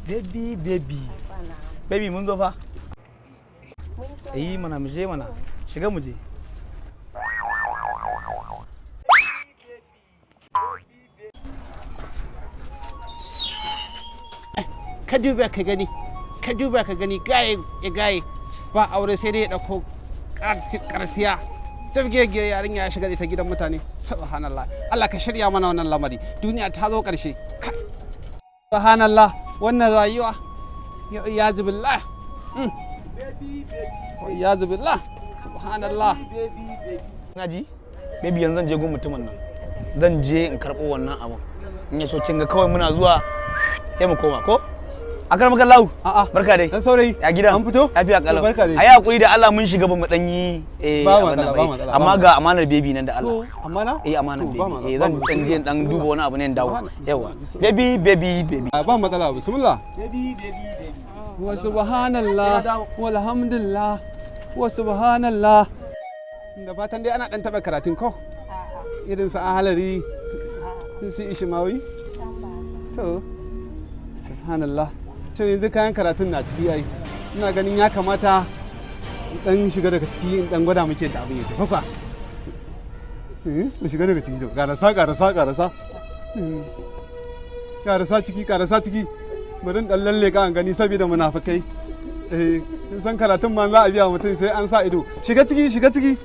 baby mun zo fa mana mu je mana shiga mu je ka duba ka gani gaye ba aure sai dai ya dauko kartiya tafgege yarinya ya shiga da ta gidan mutane subhanallah Allah ka shirya mana wannan lamari duniya ta zo karshe subhanallah wannan rayuwa ya zubillah ya zubillah subhanallah naji baby yanzu zan je gun mutumin nan zan je in karbo wannan abun in ya so kin ga kawai muna zuwa sai mu koma ko akar maka lau barka dai dan saurayi ya gida an fito lafiya kalau barka dai ayi hakuri da Allah mun shiga ba mu dan yi amma ga amanar baby nan da Allah amana amanar baby zan dan je dan duba wani abu ne dawo yawa baby ba matsala bismillah baby wa subhanallah walhamdulillah wa subhanallah da fatan dai ana dan taba karatun ko irin sa ahalari su ishimawi to subhanallah to yanzu kayan karatun na ciki ai ina ganin ya kamata dan shiga daga ciki in dan gwada muke da abin yake fafa mu shiga daga ciki to karasa ciki bari dan lalle ka an gani saboda munafikai in san karatun ma za a biya mutum sai an sa ido shiga ciki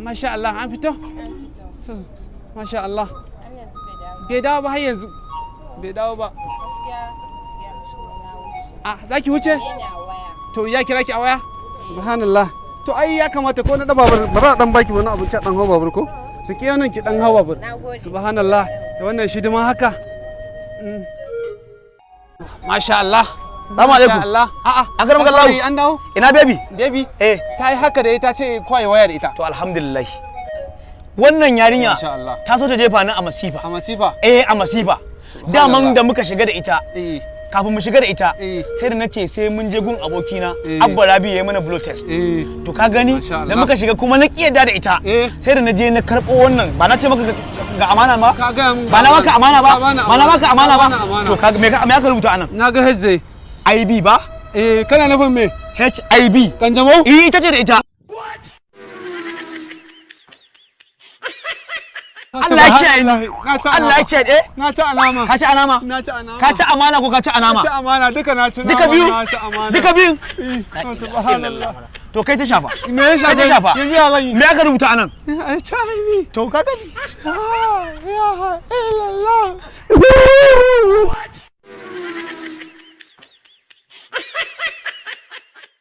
Masha Allah an fito? Masha Allah. Bai dawo ba har yanzu? Bai dawo ba. Za ki wuce? To ya kira ki a waya? Subhanallah. To ai ya kamata ko na da babur bara dan baki wani abu ki dan hawa babur ko? Su ki yanan ki dan hawa babur. Subhanallah. Da wannan shi dima haka. Masha Allah. Salamu alaikum. Allah. An garba kallahu. An dawo? Ina baby? Baby? Ta yi haka da ita ce kwaye waya da ita. To alhamdulillah. Wannan yarinya ta so ta jefa ni a masifa. A masifa? A masifa. Daman da muka shiga da ita. Kafin mu shiga da ita sai da nace sai mun je gun abokina Abba Rabi yayi mana blood test. To ka gani da muka shiga kuma na kiyarda da ita. Sai da na je na karbo wannan ba na ce maka ga amana ba? Ba na maka amana ba? Ba na maka amana ba? To ka me aka rubuta anan? Na ga hezze. IB ba? Kana nufin me? HIV. Kanjamau? Ita ce da ita. Allah ya kiyaye ni. Allah ya kiyaye. Na ci alama. Ka ci alama? Na ci alama. Ka ci amana ko ka ci anama? Na ci amana duka na ci. Duka biyu? Duka biyu? Subhanallah. To kai ta shafa. Me ya shafa? Yanzu ya zan yi. Me aka rubuta anan? HIV. To ka gani. Ya ilallah.